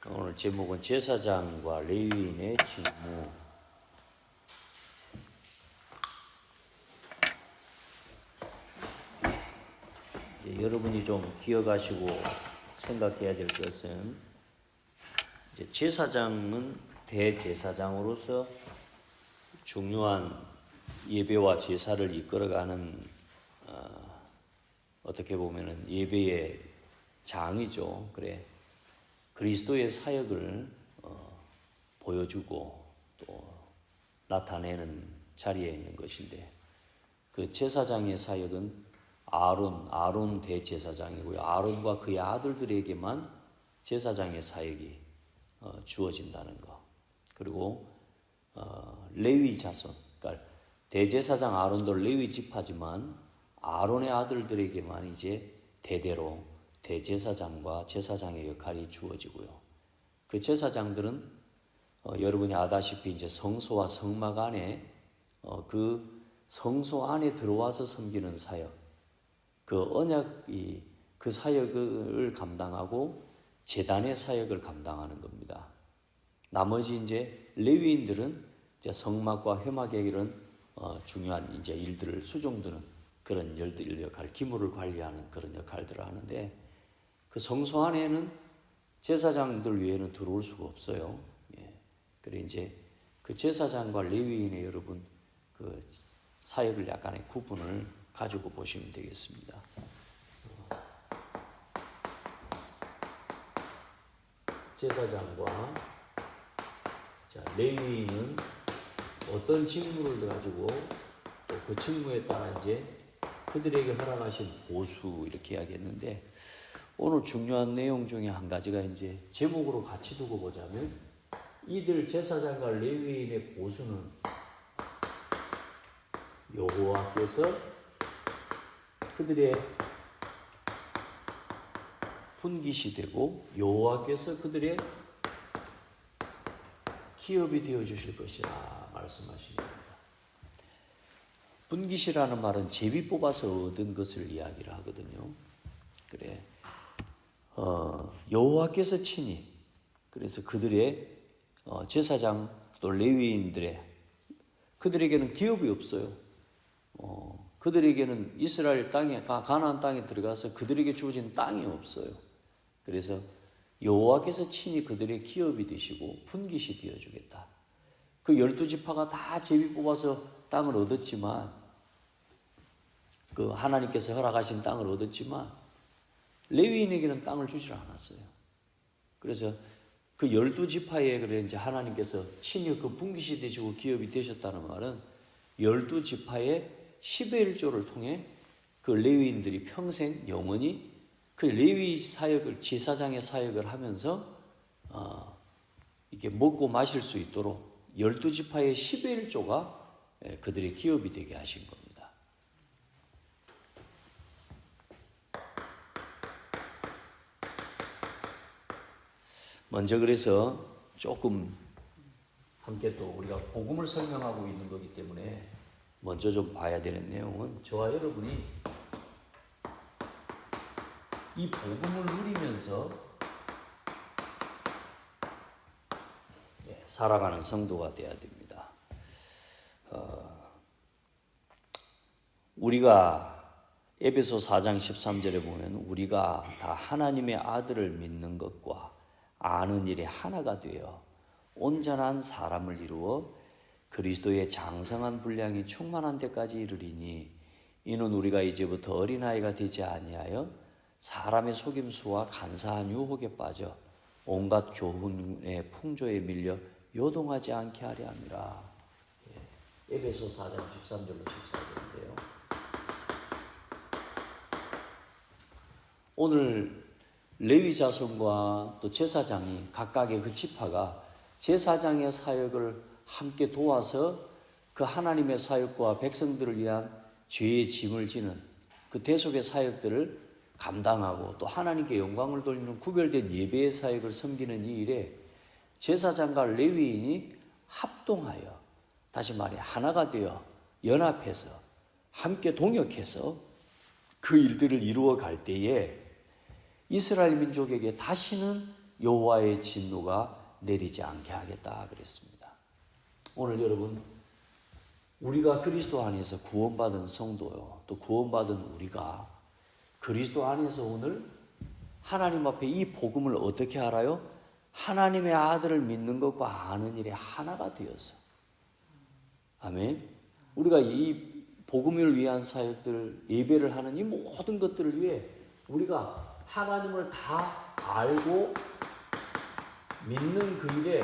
오늘 제목은 제사장과 레위인의 직무. 여러분이 좀 기억하시고 생각해야 될 것은, 이제 제사장은 대제사장으로서 중요한 예배와 제사를 이끌어가는 어떻게 보면은 예배의 장이죠. 그래, 그리스도의 사역을 보여주고 또 나타내는 자리에 있는 것인데, 그 제사장의 사역은 아론 대제사장이고요. 아론과 그의 아들들에게만 제사장의 사역이 주어진다는 것. 그리고 레위 자손, 그러니까 대제사장 아론도 레위 지파지만 아론의 아들들에게만 이제 대대로 대제사장과 제사장의 역할이 주어지고요. 그 제사장들은 여러분이 아다시피 이제 성소와 성막 안에 그 성소 안에 들어와서 섬기는 사역, 그 언약이 그 사역을 감당하고 제단의 사역을 감당하는 겁니다. 나머지 이제 레위인들은 이제 성막과 회막의 이런 중요한 이제 일들을 수종드는 그런 열들 역할, 기물을 관리하는 그런 역할들을 하는데, 그 성소 안에는 제사장들 외에는 들어올 수가 없어요. 그래 이제 그 제사장과 레위인의 여러분 그 사역을 약간의 구분을 가지고 보시면 되겠습니다. 제사장과 레위인은 어떤 직무를 가지고 또 그 직무에 따라 이제 그들에게 허락하신 보수, 이렇게 이야기했는데, 오늘 중요한 내용 중에 한 가지가 이제 제목으로 같이 두고 보자면, 이들 제사장과 레위인의 보수는 여호와께서 그들의 분깃이 되고 여호와께서 그들의 기업이 되어 주실 것이라 말씀하십니다. 분깃이라는 말은 제비 뽑아서 얻은 것을 이야기를 하거든요. 그래, 여호와께서 친히, 그래서 그들의 제사장 또 레위인들의, 그들에게는 기업이 없어요. 그들에게는 이스라엘 땅에, 가나안 땅에 들어가서 그들에게 주어진 땅이 없어요. 그래서 여호와께서 친히 그들의 기업이 되시고 분깃이 되어주겠다. 그 12지파가 다 제비 뽑아서 땅을 얻었지만, 그 하나님께서 허락하신 땅을 얻었지만 레위인에게는 땅을 주질 않았어요. 그래서 그 12지파에 그래 이제 하나님께서 친히 그 분깃이 되시고 기업이 되셨다는 말은 12지파의 10의 1조를 통해 그 레위인들이 평생 영원히 그 레위 사역을, 제사장의 사역을 하면서 이게 먹고 마실 수 있도록 12지파의 10의 1조가 그들의 기업이 되게 하신 겁니다. 먼저 그래서 조금 함께 또 우리가 복음을 설명하고 있는 거기 때문에 먼저 좀 봐야 되는 내용은, 저와 여러분이 이 복음을 누리면서 살아가는 성도가 되어야 됩니다. 우리가 에베소 4장 13절에 보면, 우리가 다 하나님의 아들을 믿는 것과 아는 일에 하나가 되어 온전한 사람을 이루어 그리스도의 장성한 분량이 충만한 데까지 이르리니, 이는 우리가 이제부터 어린아이가 되지 아니하여 사람의 속임수와 간사한 유혹에 빠져 온갖 교훈의 풍조에 밀려 요동하지 않게 하려 함이라. 에베소 4장 13절로 14절인데요. 오늘 레위 자손과 또 제사장이, 각각의 그 지파가 제사장의 사역을 함께 도와서 그 하나님의 사역과 백성들을 위한 죄의 짐을 지는 그 대속의 사역들을 감당하고 또 하나님께 영광을 돌리는 구별된 예배의 사역을 섬기는 이 일에 제사장과 레위인이 합동하여, 다시 말해 하나가 되어 연합해서 함께 동역해서 그 일들을 이루어 갈 때에 이스라엘 민족에게 다시는 여호와의 진노가 내리지 않게 하겠다 그랬습니다. 오늘 여러분, 우리가 그리스도 안에서 구원받은 성도요, 또 구원받은 우리가 그리스도 안에서 오늘 하나님 앞에 이 복음을 어떻게 알아요? 하나님의 아들을 믿는 것과 아는 일에 하나가 되어서. 아멘. 우리가 이 복음을 위한 사역들, 예배를 하는 이 모든 것들을 위해 우리가 하나님을 다 알고 믿는 그 일에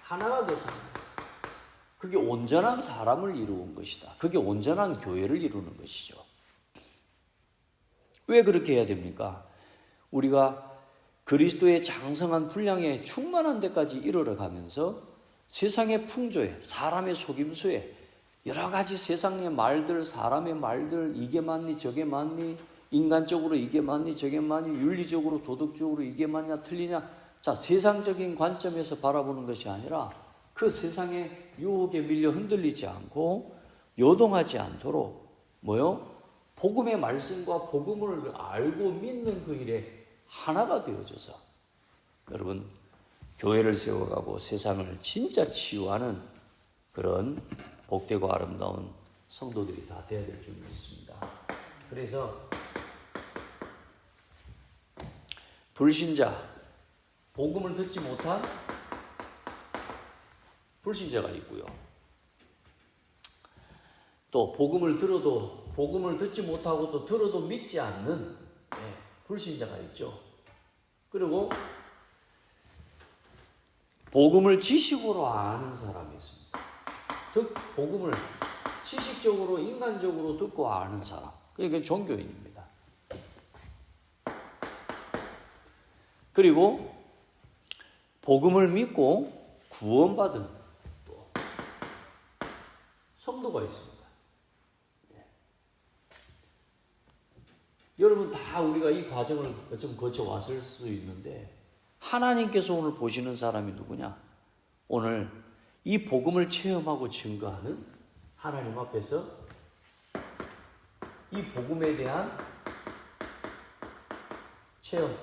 하나가 돼서, 그게 온전한 사람을 이루는 것이다. 그게 온전한 교회를 이루는 것이죠. 왜 그렇게 해야 됩니까? 우리가 그리스도의 장성한 분량에 충만한 데까지 이르러 가면서 세상의 풍조에, 사람의 속임수에, 여러 가지 세상의 말들, 사람의 말들, 이게 맞니 저게 맞니, 인간적으로 이게 맞니 저게 맞니, 윤리적으로 도덕적으로 이게 맞냐 틀리냐, 자, 세상적인 관점에서 바라보는 것이 아니라 그 세상의 유혹에 밀려 흔들리지 않고 요동하지 않도록 복음의 말씀과 복음을 알고 믿는 그 일에 하나가 되어져서 여러분, 교회를 세워가고 세상을 진짜 치유하는 그런 복되고 아름다운 성도들이 다 되어야 될 줄 믿습니다. 그래서 불신자, 복음을 듣지 못한 불신자가 있고요. 또 복음을 들어도 복음을 듣지 못하고 또 들어도 믿지 않는 불신자가 있죠. 그리고 복음을 지식으로 아는 사람이 있습니다. 복음을 지식적으로 인간적으로 듣고 아는 사람, 그게 종교인입니다. 그리고 복음을 믿고 구원받은 또 성도가 있습니다. 여러분 다 우리가 이 과정을 좀 거쳐왔을 수 있는데, 하나님께서 오늘 보시는 사람이 누구냐? 오늘 이 복음을 체험하고 증거하는 하나님 앞에서 이 복음에 대한 체험,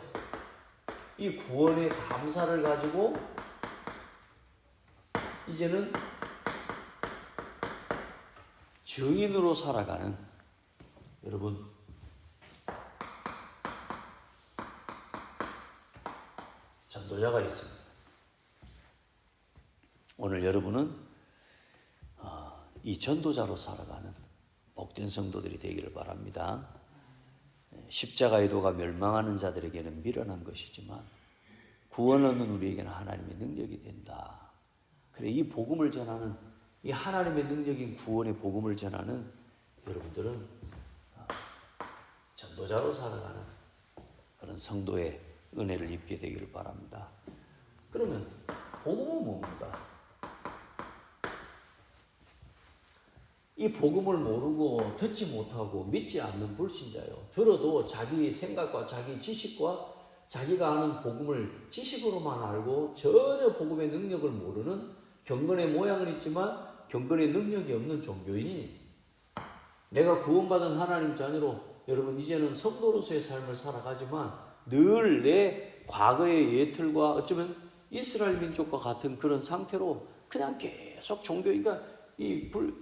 이 구원의 감사를 가지고 이제는 증인으로 살아가는 여러분, 전도자가 있습니다. 오늘 여러분은 이 전도자로 살아가는 복된 성도들이 되기를 바랍니다. 십자가의 도가 멸망하는 자들에게는 미련한 것이지만 구원 얻는 우리에게는 하나님의 능력이 된다. 그래, 이 복음을 전하는, 이 하나님의 능력인 구원의 복음을 전하는 여러분들은 전도자로 살아가는 그런 성도의 은혜를 입게 되기를 바랍니다. 그러면 복음은 뭡니까? 이 복음을 모르고 듣지 못하고 믿지 않는 불신자요, 들어도 자기 생각과 자기 지식과 자기가 아는 복음을 지식으로만 알고 전혀 복음의 능력을 모르는, 경건의 모양은 있지만 경건의 능력이 없는 종교인이, 내가 구원받은 하나님 자녀로 여러분 이제는 성도로서의 삶을 살아가지만 늘 내 과거의 예틀과 어쩌면 이스라엘 민족과 같은 그런 상태로 그냥 계속 종교, 그러니까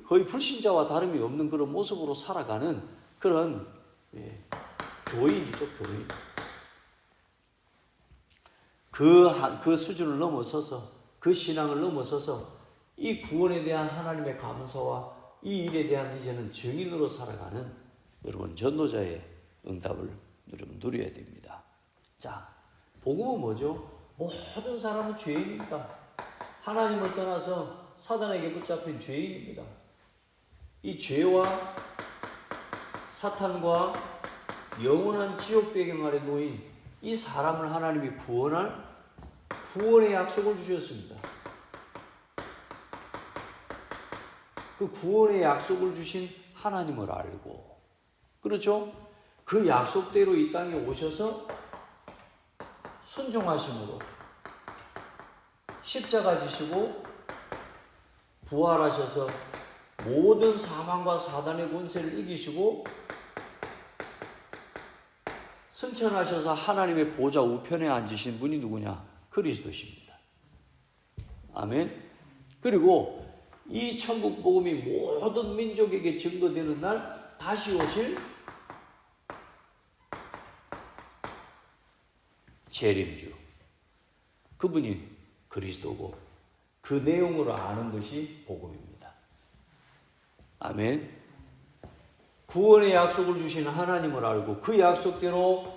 거의 불신자와 다름이 없는 그런 모습으로 살아가는 그런 교인이죠, 교인. 그 수준을 넘어서서, 그 신앙을 넘어서서 이 구원에 대한 하나님의 감사와 이 일에 대한 이제는 증인으로 살아가는 여러분 전도자의 응답을 여러분 누려야 됩니다. 자, 복음은 뭐죠? 모든 사람은 죄인입니다. 하나님을 떠나서 사단에게 붙잡힌 죄인입니다. 이 죄와 사탄과 영원한 지옥 배경 아래 놓인 이 사람을 하나님이 구원할 구원의 약속을 주셨습니다. 그 구원의 약속을 주신 하나님을 알고, 그렇죠? 그 약속대로 이 땅에 오셔서 순종하심으로 십자가 지시고 부활하셔서 모든 사망과 사단의 권세를 이기시고 승천하셔서 하나님의 보좌 우편에 앉으신 분이 누구냐? 그리스도십니다. 아멘. 그리고 이 천국 복음이 모든 민족에게 증거되는 날 다시 오실 재림주, 그분이 그리스도고 그 내용으로 아는 것이 복음입니다. 아멘. 구원의 약속을 주신 하나님을 알고 그 약속대로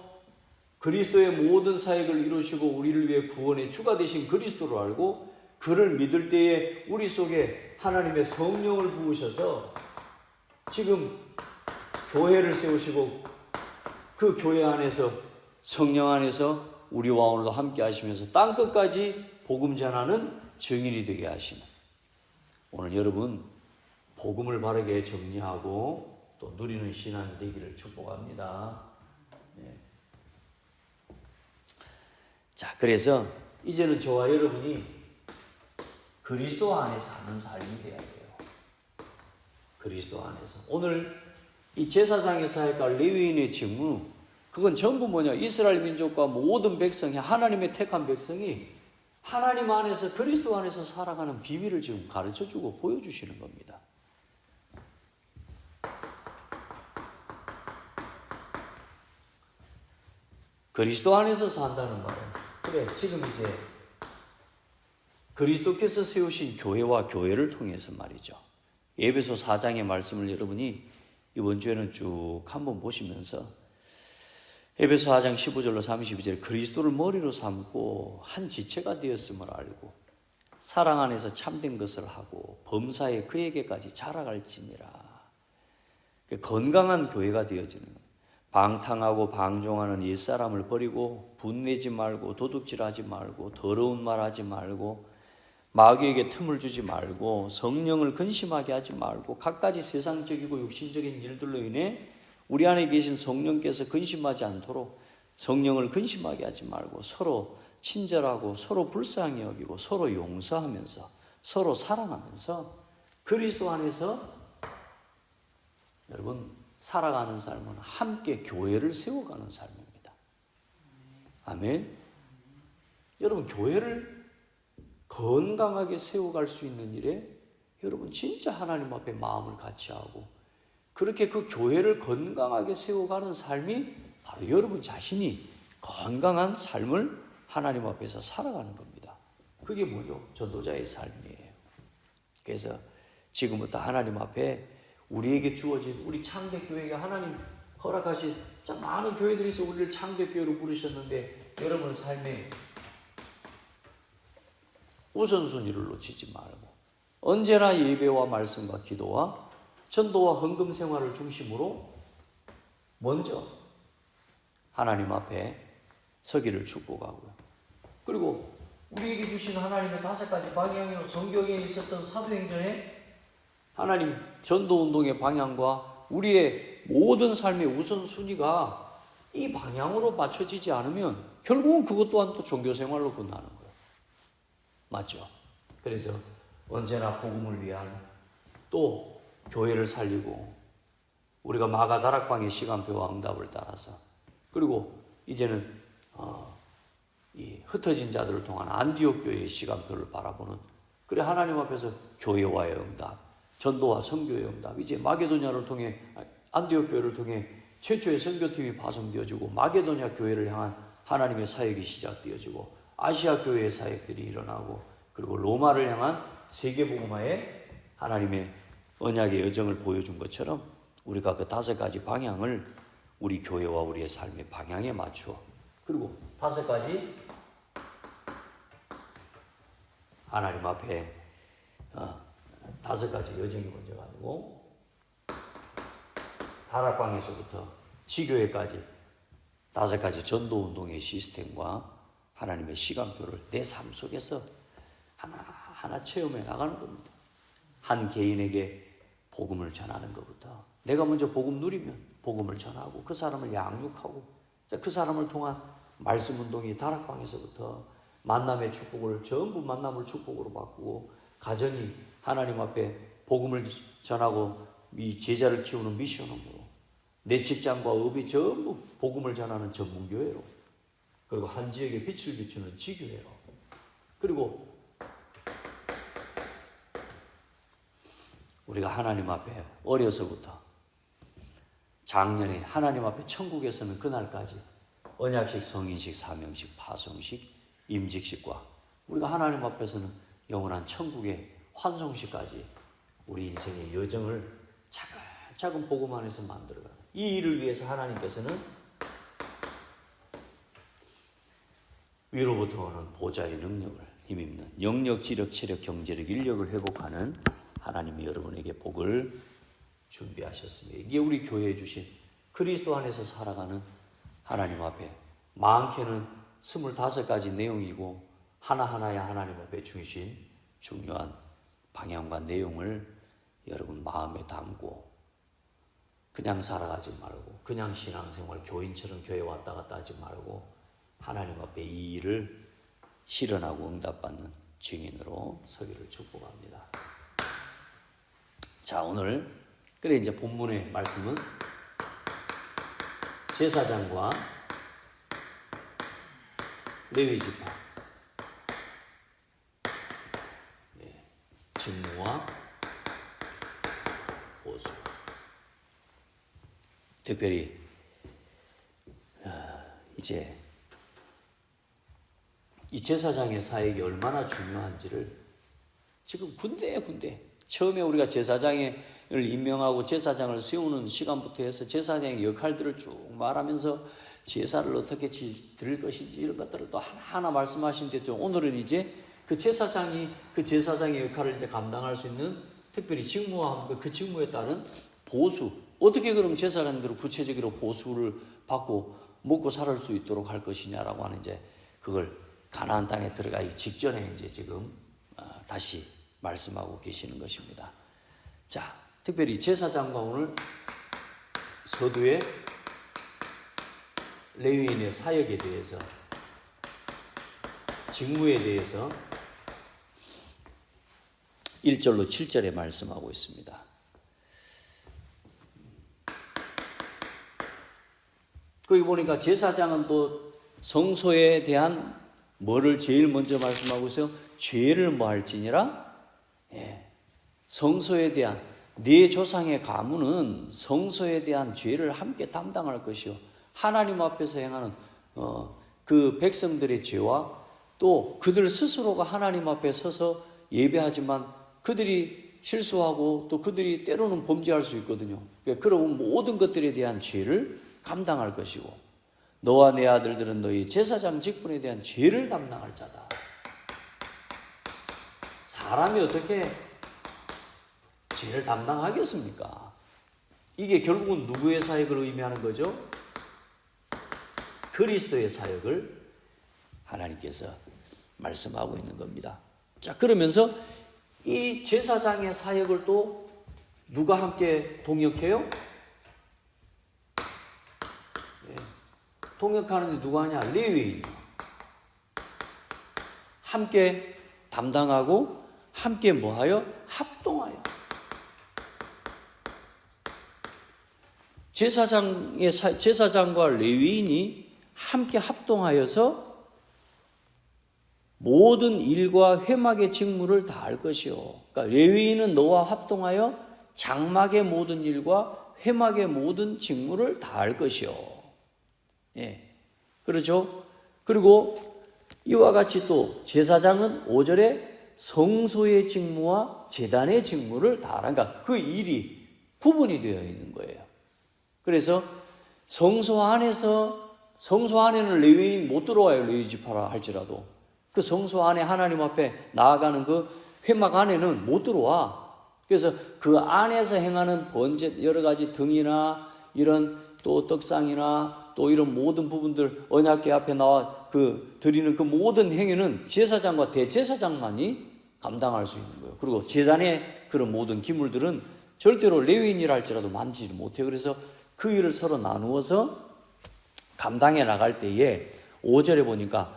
그리스도의 모든 사역을 이루시고 우리를 위해 구원의 주가 되신 그리스도를 알고 그를 믿을 때에 우리 속에 하나님의 성령을 부으셔서 지금 교회를 세우시고 그 교회 안에서 성령 안에서 우리와 오늘도 함께 하시면서 땅끝까지 복음 전하는 증인이 되게 하시는, 오늘 여러분 복음을 바르게 정리하고 또 누리는 신앙이 되기를 축복합니다. 네. 자, 그래서 이제는 저와 여러분이 그리스도 안에 사는 삶이 되어야 돼요. 그리스도 안에서. 오늘 이 제사장의 사역과 레위인의 직무, 그건 전부 뭐냐? 이스라엘 민족과 모든 백성이, 하나님의 택한 백성이 하나님 안에서, 그리스도 안에서 살아가는 비밀을 지금 가르쳐주고 보여주시는 겁니다. 그리스도 안에서 산다는 말은, 그래, 지금 이제 그리스도께서 세우신 교회와 교회를 통해서 말이죠. 에베소 4장의 말씀을 여러분이 이번 주에는 쭉 한번 보시면서 에베소 4장 15절로 32절, 그리스도를 머리로 삼고 한 지체가 되었음을 알고 사랑 안에서 참된 것을 하고 범사에 그에게까지 자라갈지니라. 건강한 교회가 되어지는 거예요. 방탕하고 방종하는 옛사람을 버리고 분내지 말고 도둑질하지 말고 더러운 말하지 말고 마귀에게 틈을 주지 말고 성령을 근심하게 하지 말고 갖가지 세상적이고 육신적인 일들로 인해 우리 안에 계신 성령께서 근심하지 않도록 성령을 근심하게 하지 말고 서로 친절하고 서로 불쌍히 여기고 서로 용서하면서 서로 사랑하면서 그리스도 안에서 여러분 살아가는 삶은 함께 교회를 세워가는 삶입니다. 아멘. 여러분 교회를 건강하게 세워갈 수 있는 일에 여러분 진짜 하나님 앞에 마음을 같이 하고 그렇게 그 교회를 건강하게 세워가는 삶이 바로 여러분 자신이 건강한 삶을 하나님 앞에서 살아가는 겁니다. 그게 뭐죠? 전도자의 삶이에요. 그래서 지금부터 하나님 앞에 우리에게 주어진, 우리 창대교회에 하나님 허락하신 참 많은 교회들이 있어 우리를 창대교회로 부르셨는데 여러분 삶에 우선순위를 놓치지 말고 언제나 예배와 말씀과 기도와 전도와 헌금 생활을 중심으로 먼저 하나님 앞에 서기를 축복하고요. 그리고 우리에게 주신 하나님의 5가지 방향으로 성경에 있었던 사도행전의 하나님 전도운동의 방향과 우리의 모든 삶의 우선순위가 이 방향으로 맞춰지지 않으면 결국은 그것 또한 또 종교생활로 끝나는 거예요. 맞죠? 그래서 언제나 복음을 위한 또 교회를 살리고 우리가 마가 다락방의 시간표와 응답을 따라서 그리고 이제는 이 흩어진 자들을 통한 안디옥 교회의 시간표를 바라보는 그래 하나님 앞에서 교회와의 응답, 전도와 선교의 응답, 이제 마게도냐를 통해 안디옥 교회를 통해 최초의 선교팀이 파송되어지고 마게도냐 교회를 향한 하나님의 사역이 시작되어지고 아시아 교회의 사역들이 일어나고 그리고 로마를 향한 세계복음화의 하나님의 언약의 여정을 보여준 것처럼 우리가 그 5가지 방향을 우리 교회와 우리의 삶의 방향에 맞추어 그리고 5가지 하나님 앞에 5가지 여정이 먼저 가지고 다락방에서부터 지교회까지 5가지 전도운동의 시스템과 하나님의 시간표를 내 삶 속에서 하나하나 체험해 나가는 겁니다. 한 개인에게 복음을 전하는 것부터 내가 먼저 복음 누리면 복음을 전하고 그 사람을 양육하고 그 사람을 통한 말씀 운동이 다락방에서부터 만남의 축복을 전부 만남을 축복으로 바꾸고 가정이 하나님 앞에 복음을 전하고 이 제자를 키우는 미션으로 내 직장과 업이 전부 복음을 전하는 전문교회로, 그리고 한 지역에 빛을 비추는 지교회로, 그리고 우리가 하나님 앞에 어려서부터 작년에 하나님 앞에 천국에서는 그날까지 언약식, 성인식, 사명식, 파송식, 임직식과 우리가 하나님 앞에서는 영원한 천국의 환송식까지 우리 인생의 여정을 차근차근 복음 안에서 만들어가는 이 일을 위해서 하나님께서는 위로부터 오는 보좌의 능력을 힘입는 영력, 지력, 체력, 경제력, 인력을 회복하는 하나님이 여러분에게 복을 준비하셨습니다. 이게 우리 교회에 주신 그리스도 안에서 살아가는 하나님 앞에 많게는 25가지 내용이고 하나하나의 하나님 앞에 주신 중요한 방향과 내용을 여러분 마음에 담고 그냥 살아가지 말고 그냥 신앙생활 교인처럼 교회 왔다 갔다 하지 말고 하나님 앞에 이 일을 실현하고 응답받는 증인으로 서기를 축복합니다. 자, 오늘 그래 이제 본문의 말씀은 제사장과 레위 지파 직무와 보수, 특별히 이제 이 제사장의 사역이 얼마나 중요한지를 지금 군데 처음에 우리가 제사장을 임명하고 제사장을 세우는 시간부터 해서 제사장의 역할들을 쭉 말하면서 제사를 어떻게 드릴 것인지 이런 것들을 또 하나하나 말씀하신데 오늘은 이제 그 제사장의 역할을 이제 감당할 수 있는 특별히 직무와 그 직무에 따른 보수, 어떻게 그럼 제사장들은 구체적으로 보수를 받고 먹고 살 수 있도록 할 것이냐라고 하는 이제 그걸 가나안 땅에 들어가기 직전에 이제 지금 다시 말씀하고 계시는 것입니다. 자, 특별히 제사장과 오늘 서두에 레위인의 사역에 대해서, 직무에 대해서 1절로 7절에 말씀하고 있습니다. 거기 보니까 제사장은 또 성소에 대한 뭐를 제일 먼저 말씀하고 있어요? 죄를 뭐할지니라? 성소에 대한 네 조상의 가문은 성소에 대한 죄를 함께 담당할 것이요, 하나님 앞에서 행하는 그 백성들의 죄와 또 그들 스스로가 하나님 앞에 서서 예배하지만 그들이 실수하고 또 그들이 때로는 범죄할 수 있거든요. 그러면 모든 것들에 대한 죄를 감당할 것이고, 너와 내 아들들은 너희 제사장 직분에 대한 죄를 담당할 자다. 사람이 어떻게 죄를 담당하겠습니까? 이게 결국은 누구의 사역을 의미하는 거죠? 그리스도의 사역을 하나님께서 말씀하고 있는 겁니다. 자, 그러면서 이 제사장의 사역을 또 누가 함께 동역해요? 동역하는데 누가 하냐? 레위인. 함께 담당하고 함께 뭐하여? 합동하여. 제사장과 레위인이 함께 합동하여서 모든 일과 회막의 직무를 다 할 것이요. 그러니까 레위인은 너와 합동하여 장막의 모든 일과 회막의 모든 직무를 다 할 것이요. 그렇죠? 그리고 이와 같이 또 제사장은 5절에 성소의 직무와 제단의 직무를 다 하라. 그러니까 그 일이 구분이 되어 있는 거예요. 그래서 성소 안에는 레위인 못 들어와요. 레위 지파라 할지라도 그 성소 안에 하나님 앞에 나아가는 그 회막 안에는 못 들어와. 그래서 그 안에서 행하는 번제, 여러 가지 등이나 이런 또 떡상이나 또 이런 모든 부분들 언약궤 앞에 나와 그 드리는 그 모든 행위는 제사장과 대제사장만이 감당할 수 있는 거예요. 그리고 제단의 그런 모든 기물들은 절대로 레위인이라 할지라도 만지지 못해요. 그래서 그 일을 서로 나누어서 감당해 나갈 때에 5절에 보니까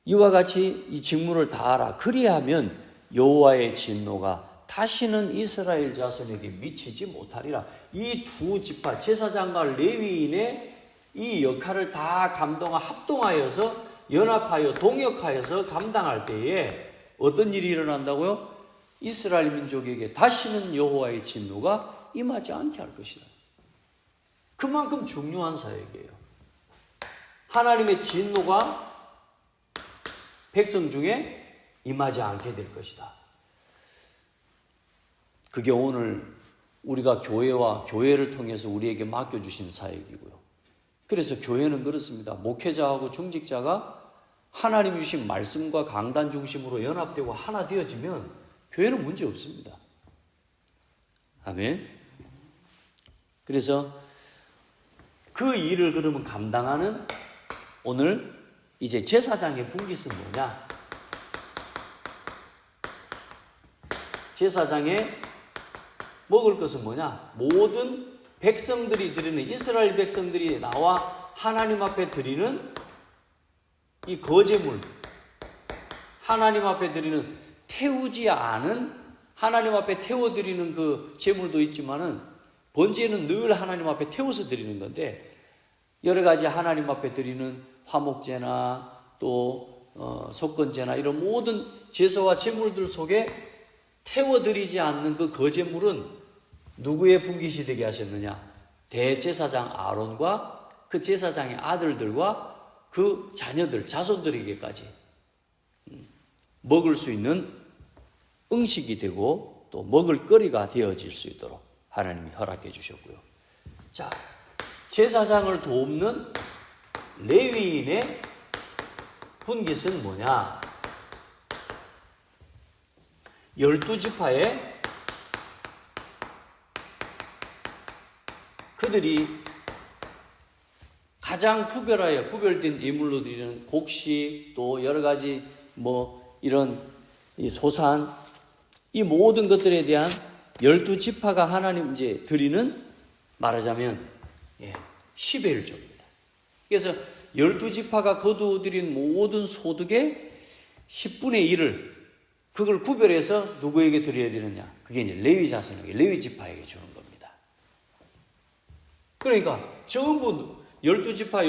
이와 같이 이 직무를 다 하라. 그리하면 여호와의 진노가 다시는 이스라엘 자손에게 미치지 못하리라. 이 두 지파 제사장과 레위인의 이 역할을 다 합동하여서 연합하여 동역하여서 감당할 때에 어떤 일이 일어난다고요? 이스라엘 민족에게 다시는 여호와의 진노가 임하지 않게 할 것이다. 그만큼 중요한 사역이에요. 하나님의 진노가 백성 중에 임하지 않게 될 것이다. 그게 오늘 우리가 교회와 교회를 통해서 우리에게 맡겨주신 사역이고요. 그래서 교회는 그렇습니다. 목회자하고 중직자가 하나님 주신 말씀과 강단 중심으로 연합되고 하나 되어지면 교회는 문제 없습니다. 아멘. 그래서 그 일을 그러면 감당하는 오늘 이제 제사장의 분깃은 뭐냐? 제사장의 먹을 것은 뭐냐? 모든 백성들이 드리는, 이스라엘 백성들이 나와 하나님 앞에 드리는 이 거제물, 하나님 앞에 드리는 태우지 않은, 하나님 앞에 태워드리는 그 제물도 있지만은 번제는 늘 하나님 앞에 태워서 드리는 건데, 여러 가지 하나님 앞에 드리는 화목제나 또 속건제나 이런 모든 제사와 제물들 속에 태워드리지 않는 그 거제물은 누구의 분깃이 되게 하셨느냐? 대제사장 아론과 그 제사장의 아들들과 그 자녀들, 자손들에게까지 먹을 수 있는 음식이 되고 또 먹을 거리가 되어질 수 있도록 하나님이 허락해 주셨고요. 자, 제사장을 돕는 레위인의 분깃은 뭐냐? 12지파에 그들이 가장 구별된 예물로 드리는 곡식, 또 여러 가지 이런 소산, 이 모든 것들에 대한 12지파가 하나님 이제 드리는, 말하자면 10의 1조입니다. 그래서 12지파가 거두어드린 모든 소득의 10분의 1을 그걸 구별해서 누구에게 드려야 되느냐? 그게 이제 레위 자손에게, 레위 지파에게 주는 겁니다. 그러니까 전부 12지파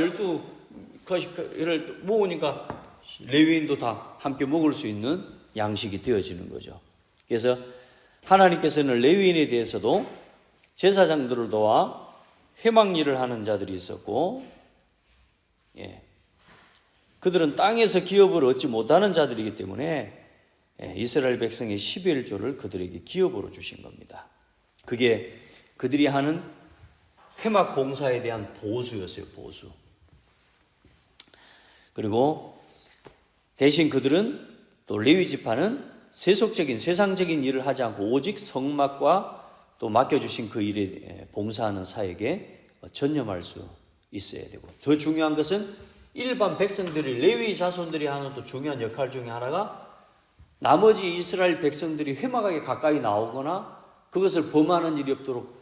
12를 모으니까 레위인도 다 함께 먹을 수 있는 양식이 되어지는 거죠. 그래서 하나님께서는 레위인에 대해서도 제사장들을 도와 회막 일을 하는 자들이 있었고, 그들은 땅에서 기업을 얻지 못하는 자들이기 때문에 이스라엘 백성의 10의 1조를 그들에게 기업으로 주신 겁니다. 그게 그들이 하는 회막 봉사에 대한 보수였어요, 보수. 그리고 대신 그들은, 또 레위 지파는 세속적인 세상적인 일을 하지 않고 오직 성막과 또 맡겨주신 그 일에 봉사하는 사역에 전념할 수 있어야 되고, 더 중요한 것은 일반 백성들이, 레위 자손들이 하는 또 중요한 역할 중에 하나가 나머지 이스라엘 백성들이 회막에 가까이 나오거나 그것을 범하는 일이 없도록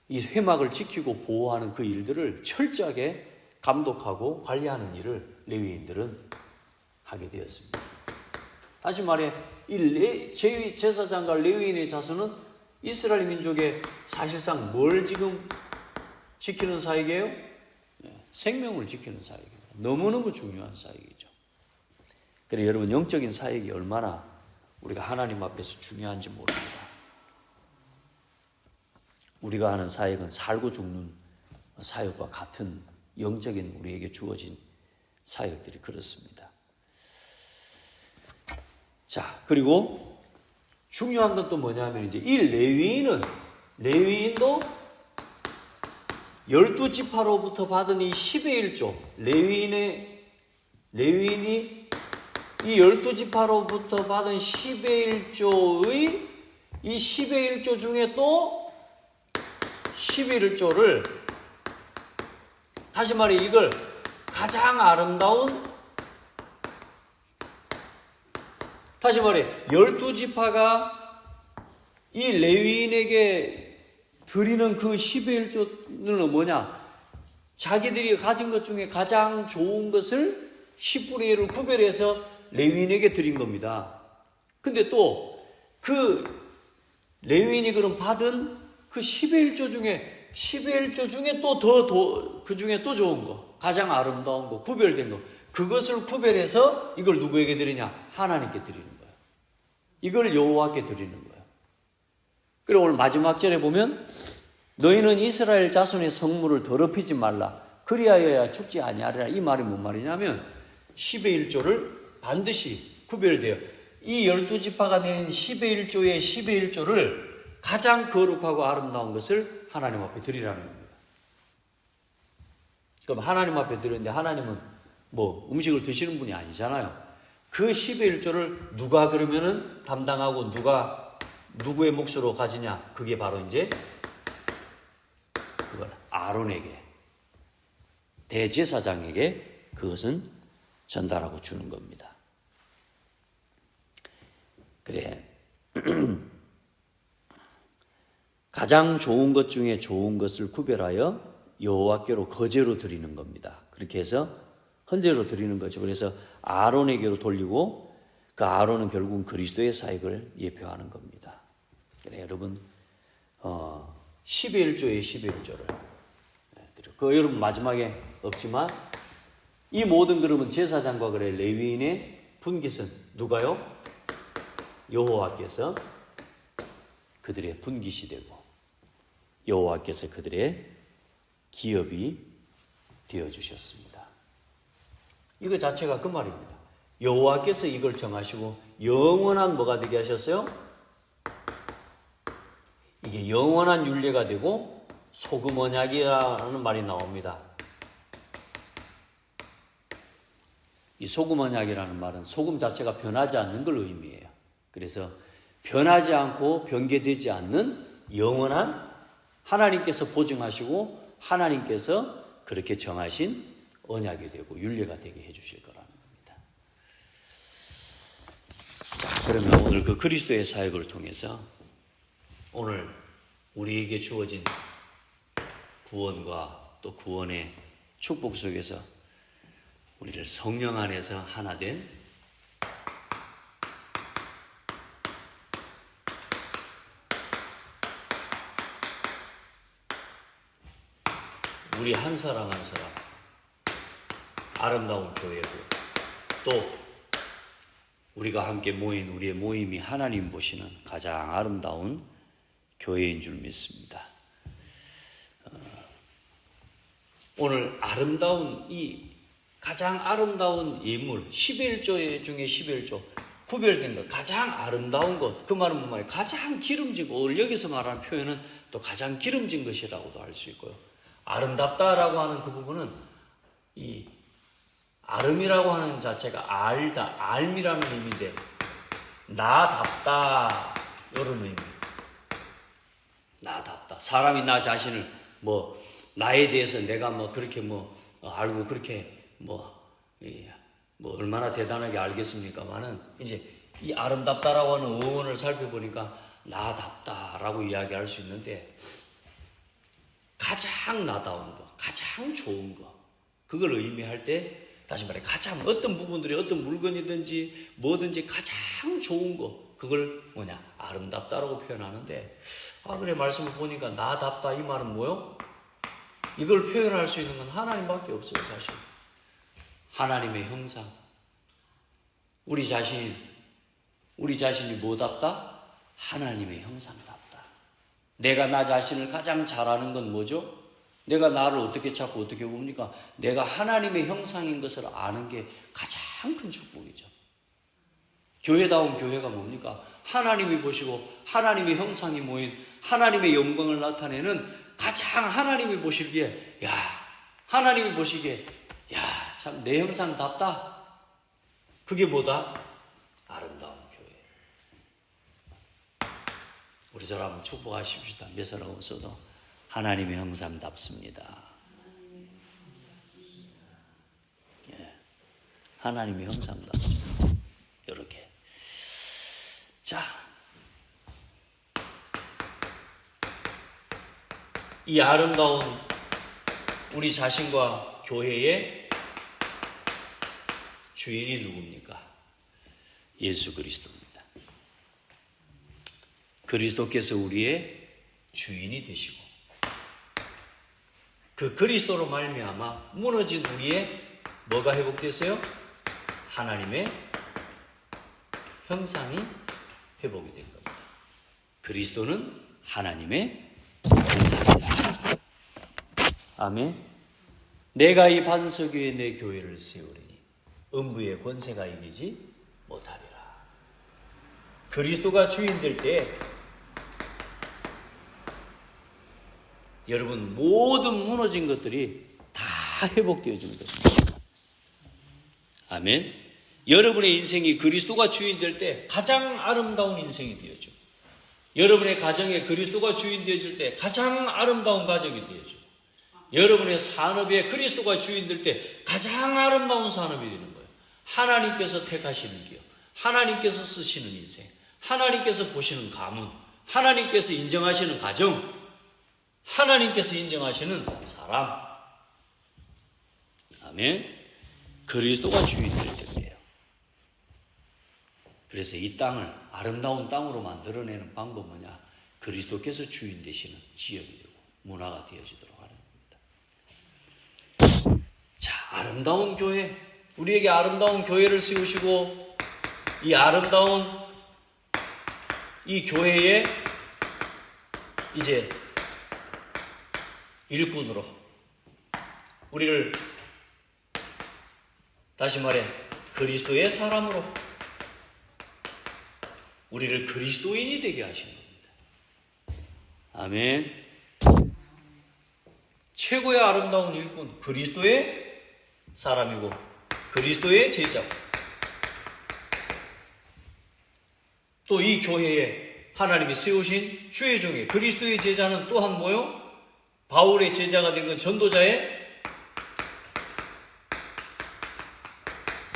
이 회막을 지키고 보호하는 그 일들을 철저하게 감독하고 관리하는 일을 레위인들은 하게 되었습니다. 다시 말해, 이 제사장과 레위인의 자손은 이스라엘 민족의 사실상 뭘 지금 지키는 사역이에요? 생명을 지키는 사역이에요. 너무너무 중요한 사역이죠. 그래, 여러분, 영적인 사역이 얼마나 우리가 하나님 앞에서 중요한지 모릅니다. 우리가 하는 사역은 살고 죽는 사역과 같은 영적인 우리에게 주어진 사역들이 그렇습니다. 자, 그리고 중요한 건 또 뭐냐면 이제 이 레위인도 12지파로부터 받은 이 10의 1조, 레위인이 이 12지파로부터 받은 10의 1조의 이 10의 1조 중에 또 10의 1조를, 다시 말해 이걸 가장 아름다운, 다시 말해 12지파가 이 레위인에게 드리는 그 10의 1조는 뭐냐? 자기들이 가진 것 중에 가장 좋은 것을 10분의 1을 구별해서 레위인에게 드린 겁니다. 근데 또 그 레위인이 그럼 받은 그 10의 1조 중에 또 그 중에 또 좋은 거, 가장 아름다운 거, 구별된 거, 그것을 구별해서 이걸 누구에게 드리냐? 하나님께 드리는 거예요. 이걸 여호와께 드리는 거예요. 그리고 오늘 마지막 절에 보면 너희는 이스라엘 자손의 성물을 더럽히지 말라. 그리하여야 죽지 아니하리라. 이 말이 뭔 말이냐면 10의 1조를 반드시 구별되어 이 12지파가 낸 10의 1조의 10의 1조를 가장 거룩하고 아름다운 것을 하나님 앞에 드리라는 겁니다. 그럼 하나님 앞에 드리는데 하나님은 뭐 음식을 드시는 분이 아니잖아요. 그 10의 1조를 누가 그러면은 담당하고 누가 누구의 몫으로 가지냐? 그게 바로 이제 그걸 아론에게, 대제사장에게 그것은 전달하고 주는 겁니다. 그래. 가장 좋은 것 중에 좋은 것을 구별하여 여호와께로 거제로 드리는 겁니다. 그렇게 해서 헌제로 드리는 거죠. 그래서 아론에게로 돌리고 그 아론은 결국은 그리스도의 사역을 예표하는 겁니다. 그래 여러분 10의 1조의 10의 1조를 그 여러분 마지막에 없지만 이 모든 그러면 제사장과 그래 레위인의 분깃은 누가요? 여호와께서 그들의 분깃이 되고 여호와께서 그들의 기업이 되어주셨습니다. 이거 자체가 그 말입니다. 여호와께서 이걸 정하시고 영원한 뭐가 되게 하셨어요? 이게 영원한 율례가 되고 소금 언약이라는 말이 나옵니다. 이 소금 언약이라는 말은 소금 자체가 변하지 않는 걸 의미해요. 그래서 변하지 않고 변개되지 않는 영원한 하나님께서 보증하시고 하나님께서 그렇게 정하신 언약이 되고 율례가 되게 해주실 거라는 겁니다. 자, 그러면 오늘 그 그리스도의 사역을 통해서 오늘 우리에게 주어진 구원과 또 구원의 축복 속에서 우리를 성령 안에서 하나 된 우리 한 사람 한 사람 아름다운 교회고 또 우리가 함께 모인 우리의 모임이 하나님 보시는 가장 아름다운 교회인 줄 믿습니다. 오늘 아름다운 이 가장 아름다운 예물 11조 중에 11조 구별된 것 가장 아름다운 것 그 말은 뭔 말이에요? 가장 기름진 것 오늘 여기서 말하는 표현은 또 가장 기름진 것이라고도 할 수 있고요. 아름답다라고 하는 그 부분은 이 아름이라고 하는 자체가 알다, 알미라는 의미인데 나답다 이런 의미. 나답다. 사람이 나 자신을 뭐 나에 대해서 내가 뭐 그렇게 뭐 알고 그렇게 뭐 얼마나 대단하게 알겠습니까만은 이제 이 아름답다라고 하는 어원을 살펴보니까 나답다라고 이야기할 수 있는데 가장 나다운 거, 가장 좋은 거 그걸 의미할 때 다시 말해 가장 어떤 부분들이 어떤 물건이든지 뭐든지 가장 좋은 거 그걸 뭐냐 아름답다라고 표현하는데 그래 말씀을 보니까 나답다 이 말은 뭐요? 이걸 표현할 수 있는 건 하나님밖에 없어요. 사실 하나님의 형상 우리 자신이 뭐답다? 하나님의 형상답다. 내가 나 자신을 가장 잘 아는 건 뭐죠? 내가 나를 어떻게 찾고 어떻게 봅니까? 내가 하나님의 형상인 것을 아는 게 가장 큰 축복이죠. 교회다운 교회가 뭡니까? 하나님이 보시고 하나님의 형상이 모인 하나님의 영광을 나타내는 가장 하나님이 보시기에 하나님이 보시기에 참 내 형상답다. 그게 뭐다? 아름다운 교회. 우리 서로 한번 축복하십시다. 몇 사람 없어도 하나님의 형상답습니다. 하나님의 형상답습니다. 이렇게. 자, 이 아름다운 우리 자신과 교회의 주인이 누굽니까? 예수 그리스도입니다. 그리스도께서 우리의 주인이 되시고 그 그리스도로 말미암아 무너진 우리의 뭐가 회복됐어요? 하나님의 형상이 회복이 된 겁니다. 그리스도는 하나님의 형상이다. 아멘. 내가 이 반석 위에 내 교회를 세우리니 음부의 권세가 이기지 못하리라. 그리스도가 주인 될 때 여러분 모든 무너진 것들이 다 회복되어지는 것입니다. 아멘. 여러분의 인생이 그리스도가 주인 될 때 가장 아름다운 인생이 되어져. 여러분의 가정에 그리스도가 주인 되어질 때 가장 아름다운 가정이 되어져. 여러분의 산업에 그리스도가 주인 될 때 가장 아름다운 산업이 되는 거예요. 하나님께서 택하시는 기업, 하나님께서 쓰시는 인생, 하나님께서 보시는 가문, 하나님께서 인정하시는 가정, 하나님께서 인정하시는 사람. 아멘. 그리스도가 주인 될 때예요. 그래서 이 땅을 아름다운 땅으로 만들어내는 방법은 뭐냐? 그리스도께서 주인 되시는 지역이 되고 문화가 되어지도록 하는 겁니다. 자, 아름다운 교회, 우리에게 아름다운 교회를 세우시고 이 아름다운 이 교회에 이제 일꾼으로 우리를 다시 말해 그리스도의 사람으로 우리를 그리스도인이 되게 하신 겁니다. 아멘. 최고의 아름다운 일꾼, 그리스도의 사람이고 그리스도의 제자. 또 이 교회에 하나님이 세우신 주의 종의 그리스도의 제자는 또한 뭐요? 바울의 제자가 된 건 전도자의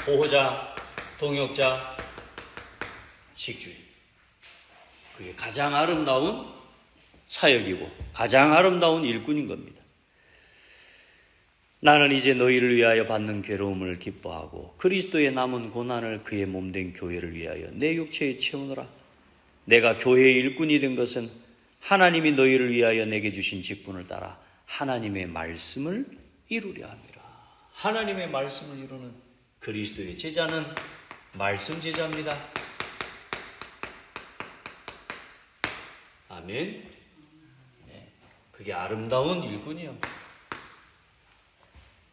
보호자, 동역자, 식주인. 그게 가장 아름다운 사역이고 가장 아름다운 일꾼인 겁니다. 나는 이제 너희를 위하여 받는 괴로움을 기뻐하고 그리스도의 남은 고난을 그의 몸된 교회를 위하여 내 육체에 채우노라. 내가 교회의 일꾼이 된 것은 하나님이 너희를 위하여 내게 주신 직분을 따라 하나님의 말씀을 이루려 함이라. 하나님의 말씀을 이루는 그리스도의 제자는 말씀 제자입니다. 아멘. 네, 그게 아름다운 일꾼이요.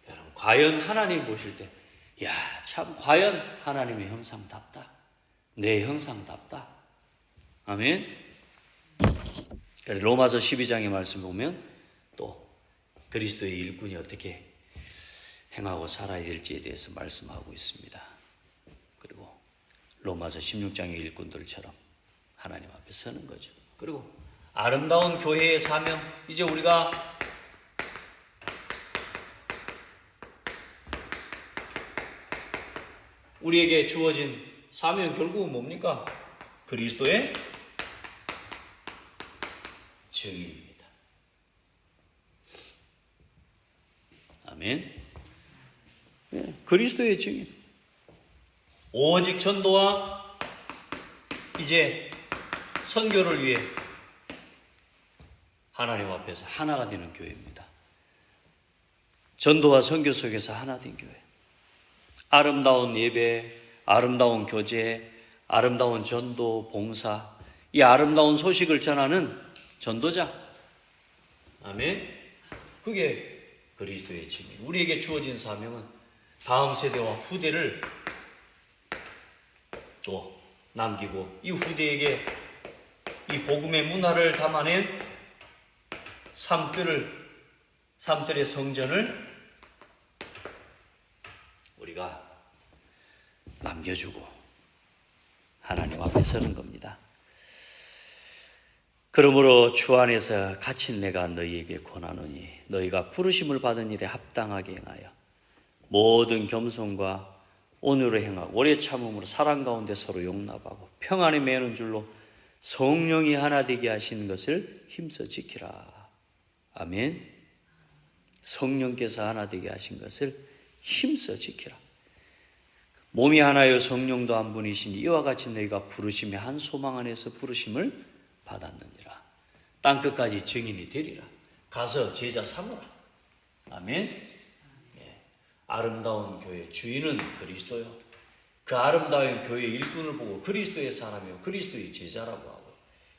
여러분, 과연 하나님 보실 때, 야, 참 과연 하나님의 형상답다. 내 형상답다. 아멘. 로마서 12장의 말씀 보면 또 그리스도의 일꾼이 어떻게 행하고 살아야 될지에 대해서 말씀하고 있습니다. 그리고 로마서 16장의 일꾼들처럼 하나님 앞에 서는 거죠. 그리고 아름다운 교회의 사명, 이제 우리가 우리에게 주어진 사명 결국은 뭡니까? 그리스도의 증인입니다. 아멘. 네, 그리스도의 증인. 오직 전도와 이제 선교를 위해 하나님 앞에서 하나가 되는 교회입니다. 전도와 선교 속에서 하나 된 교회. 아름다운 예배, 아름다운 교제, 아름다운 전도, 봉사, 이 아름다운 소식을 전하는 전도자. 아멘. 그게 그리스도의 증인. 우리에게 주어진 사명은 다음 세대와 후대를 또 남기고 이 후대에게 이 복음의 문화를 담아낸 삶들의 성전을 우리가 남겨주고 하나님 앞에 서는 겁니다. 그러므로 주 안에서 갇힌 내가 너희에게 권하노니 너희가 부르심을 받은 일에 합당하게 행하여 모든 겸손과 온유로 행하고 오래 참음으로 사랑 가운데 서로 용납하고 평안에 매는 줄로 성령이 하나 되게 하신 것을 힘써 지키라. 아멘. 성령께서 하나 되게 하신 것을 힘써 지키라. 몸이 하나요 성령도 한 분이시니 이와 같이 너희가 부르심의 한 소망 안에서 부르심을 받았느니라. 땅끝까지 증인이 되리라. 가서 제자 삼으라. 아멘. 예. 아름다운 교회 주인은 그리스도요. 그 아름다운 교회 일꾼을 보고 그리스도의 사람이요 그리스도의 제자라고 하고,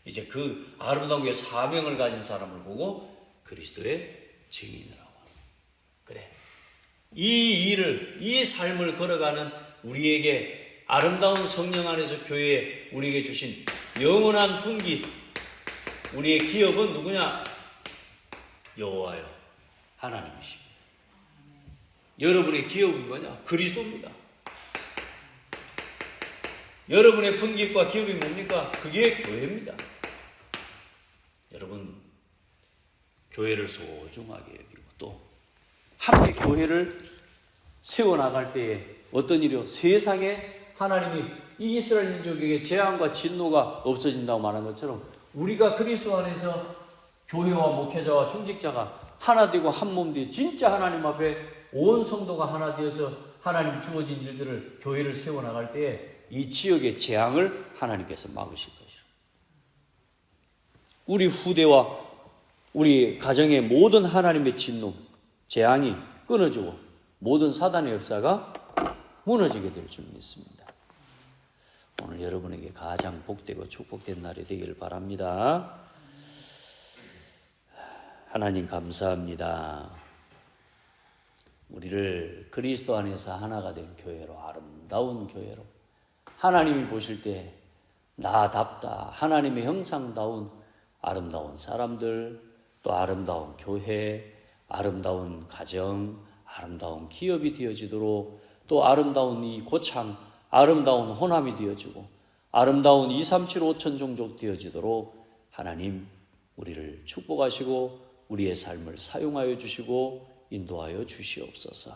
이제 그 아름다운 교회 사명을 가진 사람을 보고 그리스도의 증인이라고 하고. 그래, 이 삶을 걸어가는 우리에게 아름다운 성령 안에서 교회에 우리에게 주신 영원한 분기, 우리의 기업은 누구냐? 여호와요, 하나님이십니다. 여러분의 기업은 뭐냐? 그리스도입니다. 여러분의 분깃과 기업이 뭡니까? 그게 교회입니다. 여러분, 교회를 소중하게 여기고 또 함께 교회를 세워나갈 때에 어떤 일이요? 세상에 하나님이 이 이스라엘 민족에게 재앙과 진노가 없어진다고 말한 것처럼 우리가 그리스도 안에서 교회와 목회자와 중직자가 하나 되고 한 몸 되어 진짜 하나님 앞에 온 성도가 하나 되어서 하나님 주어진 일들을 교회를 세워나갈 때에 이 지역의 재앙을 하나님께서 막으실 것이라. 우리 후대와 우리 가정의 모든 하나님의 진노, 재앙이 끊어지고 모든 사단의 역사가 무너지게 될 줄 믿습니다. 오늘 여러분에게 가장 복되고 축복된 날이 되기를 바랍니다. 하나님 감사합니다. 우리를 그리스도 안에서 하나가 된 교회로, 아름다운 교회로, 하나님이 보실 때 나답다, 하나님의 형상다운 아름다운 사람들, 또 아름다운 교회, 아름다운 가정, 아름다운 기업이 되어지도록, 또 아름다운 이 고창, 아름다운 호남이 되어지고 아름다운 2, 3, 7, 5천 종족 되어지도록 하나님 우리를 축복하시고 우리의 삶을 사용하여 주시고 인도하여 주시옵소서.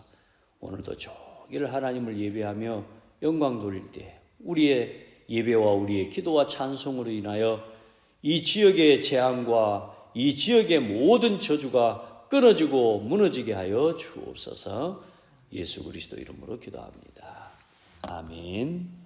오늘도 종일 하나님을 예배하며 영광 돌릴 때 우리의 예배와 우리의 기도와 찬송으로 인하여 이 지역의 재앙과 이 지역의 모든 저주가 끊어지고 무너지게 하여 주옵소서. 예수 그리스도 이름으로 기도합니다. 아멘.